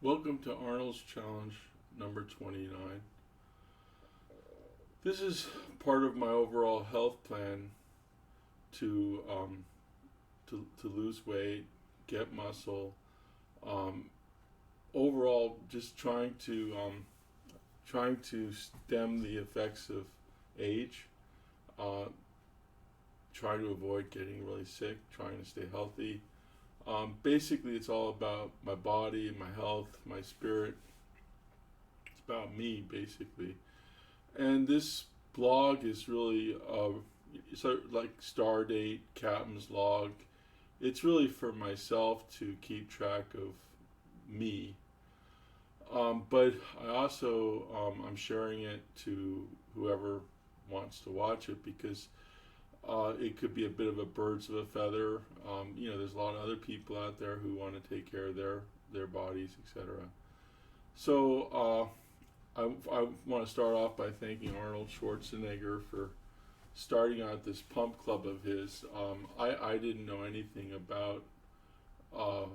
Welcome to Arnold's Challenge number 29. This is part of my overall health plan to to lose weight, get muscle. Um, Overall, just trying to stem the effects of age. Uh, Trying to avoid getting really sick. Trying to stay healthy. Basically, it's all about my body, my health, my spirit. It's about me, basically. And this blog is really sort of like Stardate, Captain's Log. It's really for myself to keep track of me. But I also I'm sharing it to whoever wants to watch it because it could be a bit of a birds of a feather. There's a lot of other people out there who want to take care of their bodies, etc. So I want to start off by thanking Arnold Schwarzenegger for starting out this pump club of his. I didn't know anything about uh,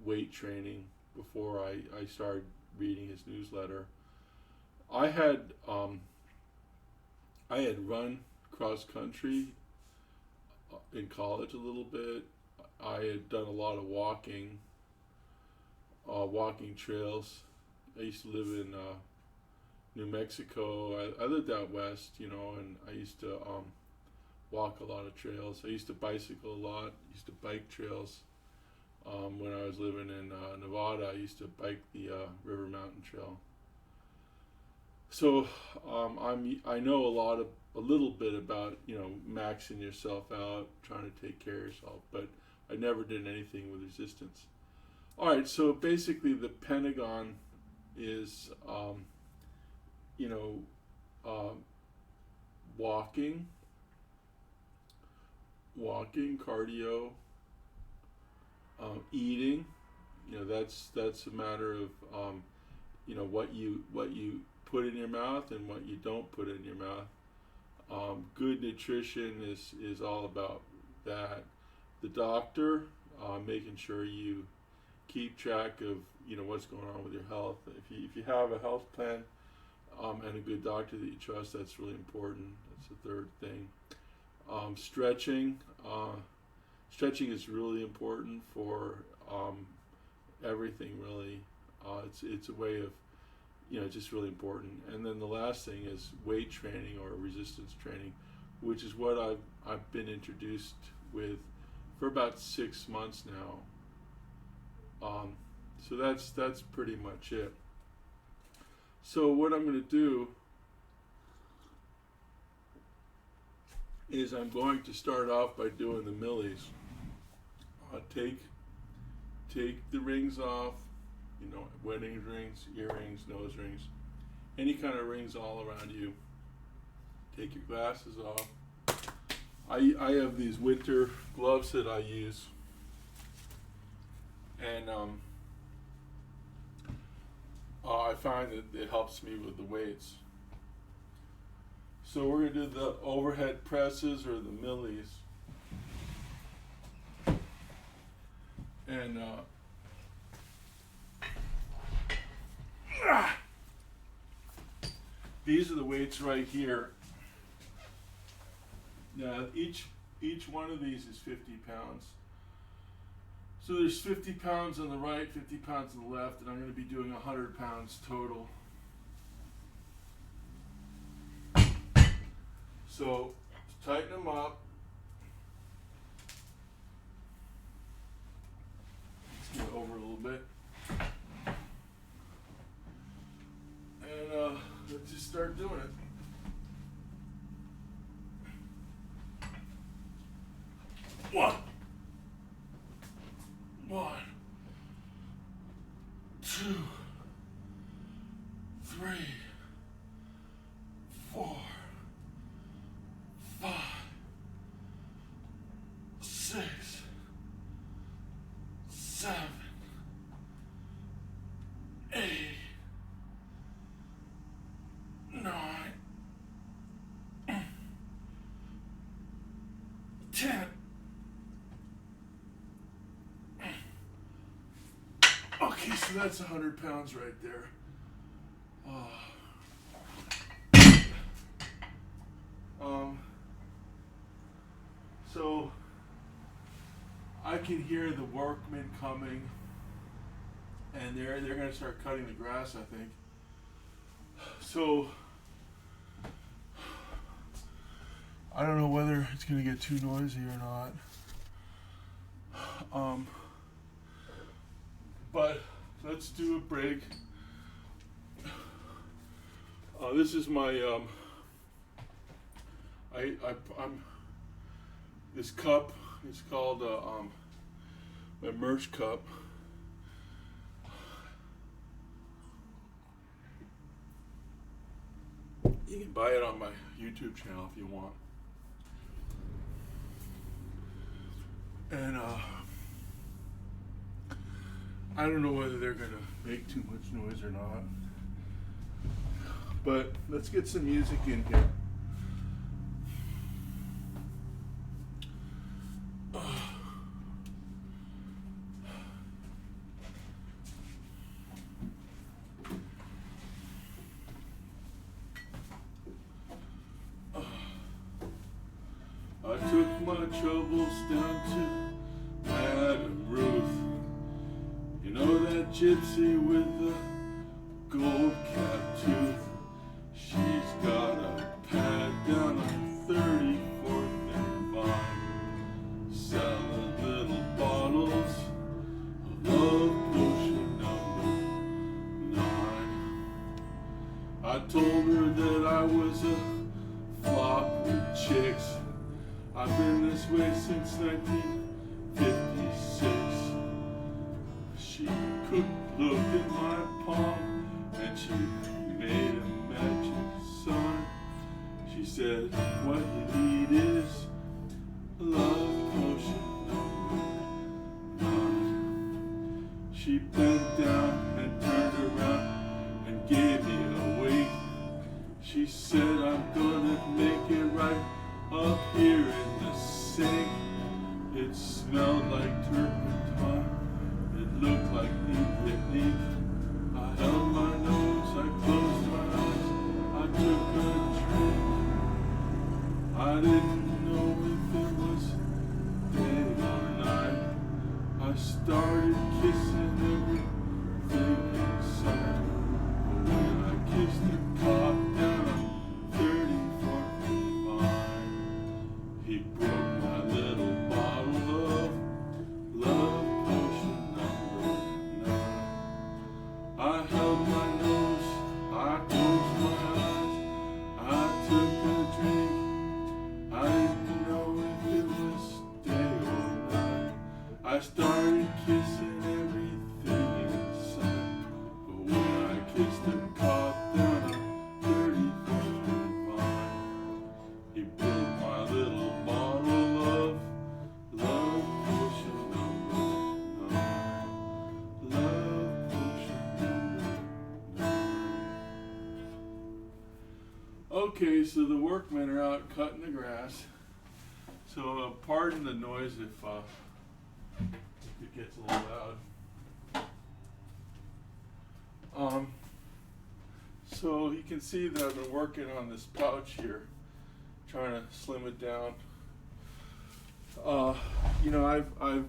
weight training before I started reading his newsletter. I had um, I had run cross country in college a little bit. I had done a lot of walking trails. I used to live in New Mexico. I lived out west, and I used to walk a lot of trails. I used to bicycle a lot. Used to bike trails. When I was living in Nevada, I used to bike the River Mountain Trail. So I know a little bit about maxing yourself out, trying to take care of yourself, but I never did anything with resistance. All right, so basically the Pentagon is you know uh, walking, cardio, eating. That's a matter of what you put in your mouth and what you don't put in your mouth. Good nutrition is all about that. The doctor, making sure you keep track of what's going on with your health. If you have a health plan and a good doctor that you trust, that's really important. That's the third thing. Stretching. Stretching is really important for everything. Really, it's a way of just really important. And then the last thing is weight training or resistance training, which is what I've been introduced with for about 6 months now. So that's pretty much it. So what I'm going to do is I'm going to start off by doing the millies. Take the rings off, wedding rings, earrings, nose rings, any kind of rings all around you. Take your glasses off. I have these winter gloves that I use, and I find that it helps me with the weights. So we're going to do the overhead presses or the millies. And these are the weights right here. Now each one of these is 50 pounds. So there's 50 pounds on the right, 50 pounds on the left, and I'm going to be doing 100 pounds total. So tighten them up. Let's go over a little bit. And let's just start doing it. One, two, three, four, five, six, seven, eight, nine, 10. Okay, so that's 100 pounds right there. So I can hear the workmen coming, and they're gonna start cutting the grass, I think. So I don't know whether it's gonna get too noisy or not. But let's do a break. This is my I'm this cup. It's called my merch cup. You can buy it on my YouTube channel if you want. And I don't know whether they're gonna make too much noise or not. But let's get some music in here. I took my troubles down to Madame Ruth. You know that gypsy with the gold cap tooth? She's got a pad down on 34th and Vine, selling little bottles of love potion number 9. I told her that I was a flop with chicks. I've been this way since 1956. She couldn't look at my palm, and she made a magic sign. She said, what you need is a love potion number 9. She bent down and turned around and gave me a wink. She said, I'm gonna make it right up here in the sink. It smelled like turpentine. It looked like ink. I held my nose, I closed my eyes, I took a drink. I didn't know if it was day or night. I started kissing everything inside. But when I kissed the cop down on 34th and Vine, he broke my little bottle of love potion number 9. I held my nose, I closed my eyes, I took a drink. I didn't know if it was day or night. I started kissing everything inside. But when I kissed the cop down on 34th and Vine, he broke my little bottle of love potion number 9. Love potion number 9. Okay, so the workmen are out cutting the grass. So pardon the noise if it gets a little loud. So you can see that I've been working on this pouch here, trying to slim it down. You know, I've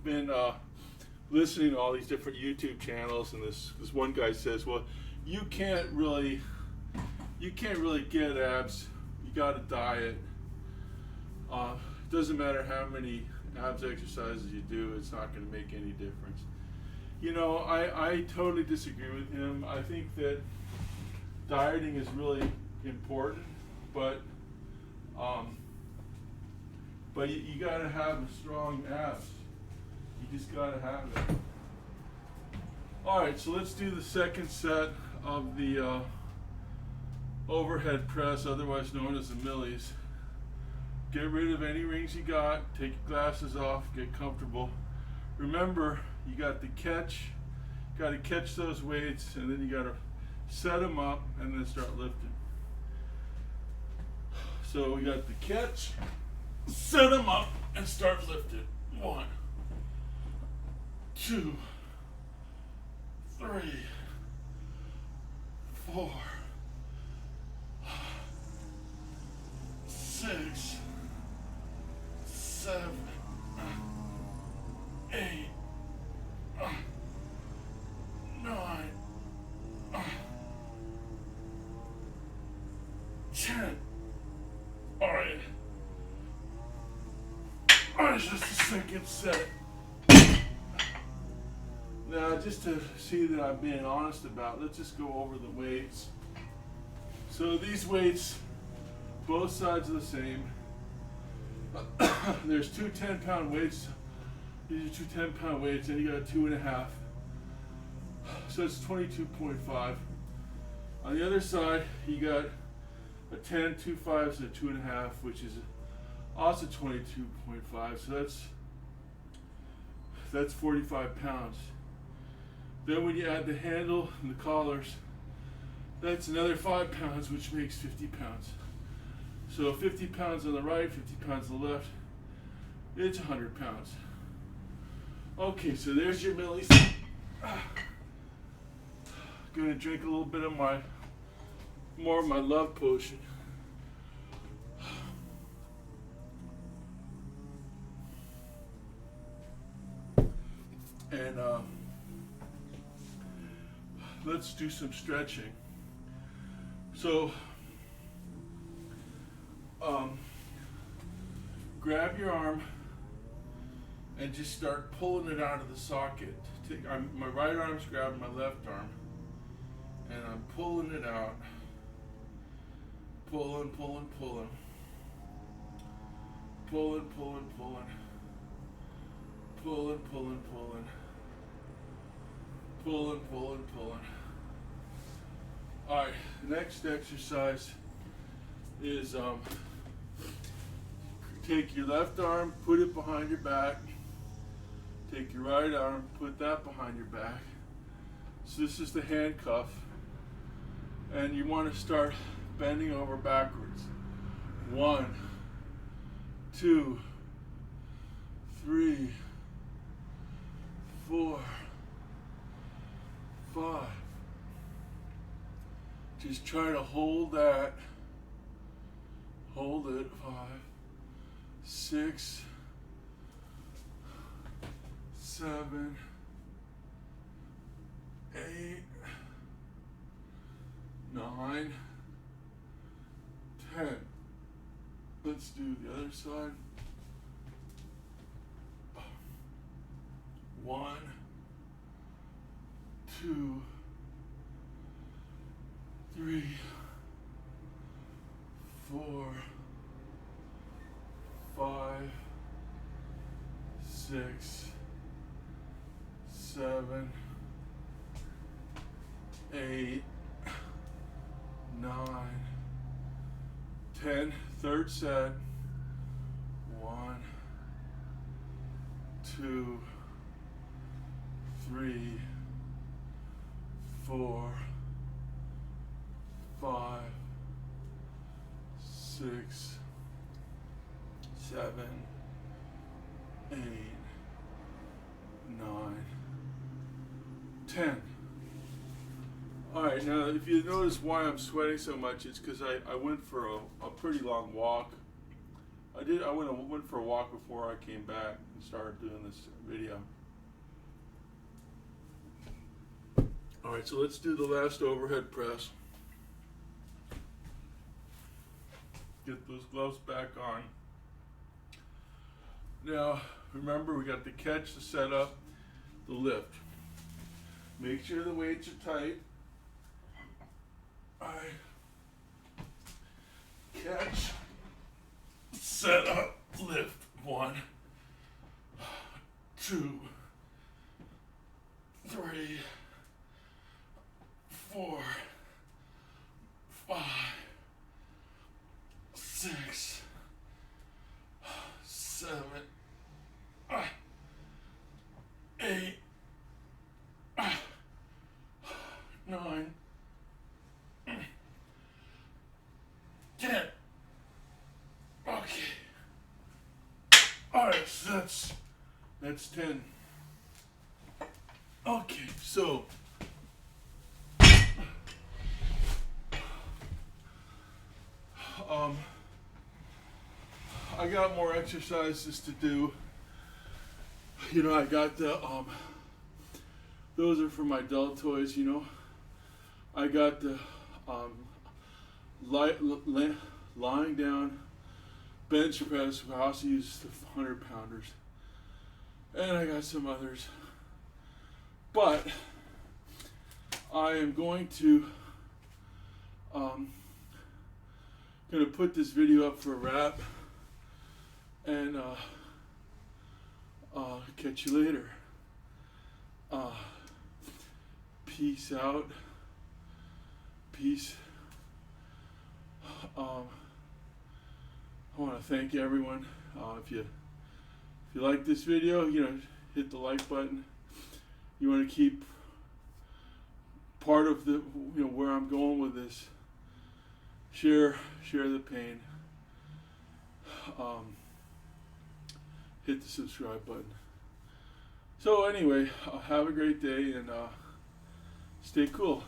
been listening to all these different YouTube channels, and this one guy says, well, you can't really get abs. You got to diet. Doesn't matter how many abs exercises you do, it's not going to make any difference. You know, I totally disagree with him. I think that dieting is really important, but you got to have a strong abs. You just got to have it. All right, so let's do the second set of the overhead press, otherwise known as the millies. Get rid of any rings you got, take your glasses off, get comfortable. Remember, you got to catch those weights, and then you got to set them up and then start lifting. So we got the catch, set them up, and start lifting. 1, 2, 3, 4, 6, 7, 8, 9, 10. Alright. Alright, just the second set. Now, just to see that I'm being honest about, let's just go over the weights. So these weights, both sides are the same. There's two 10-pound weights. These are two 10-pound weights, and you got a 2.5. So it's 22.5. On the other side, you got a 10, 2 5s, and a 2.5, which is also 22.5. So that's 45 pounds. Then when you add the handle and the collars, that's another 5 pounds, which makes 50 pounds. So 50 pounds on the right, 50 pounds on the left, it's 100 pounds. Okay, so there's your millis. Gonna drink a little bit of more of my love potion. And let's do some stretching. So grab your arm and just start pulling it out of the socket. My right arm's grabbing my left arm, and I'm pulling it out. Pulling, pulling, pulling. Pulling, pulling, pulling. Pulling, pulling, pulling. Pulling, pulling, pulling. Alright, the next exercise is take your left arm, put it behind your back. Take your right arm, put that behind your back. So this is the handcuff. And you want to start bending over backwards. 1, 2, 3, 4, 5. Just try to hold that. Hold it. 5, 6, 7, 8, 9, 10. Let's do the other side. 1, 2, 3, 4, 5, 6, 7, 8, 9, 10. Third set. 1, 2, 3, 4, 5, 6, 7, 8, 9, 10. Alright, now if you notice why I'm sweating so much, it's because I went for a pretty long walk. I went for a walk before I came back and started doing this video. Alright, so let's do the last overhead press. Get those gloves back on. Now, remember, we got the catch, the setup, the lift. Make sure the weights are tight. Alright. Catch, set up, lift. 1, 2, 3, 4, 5, 6, 7, 8, 9, 10. Okay. Alright, so that's 10. Okay, so I got more exercises to do. You know, I got the those are for my deltoids. You know, I got the lying down bench press. I also use the 100-pounders, and I got some others. But I am going to put this video up for a wrap, and catch you later. Peace out. Peace. I want to thank everyone. If you like this video, you know, hit the like button. You want to keep part of the, you know, where I'm going with this. Share the pain. Hit the subscribe button. So anyway, have a great day, and stay cool.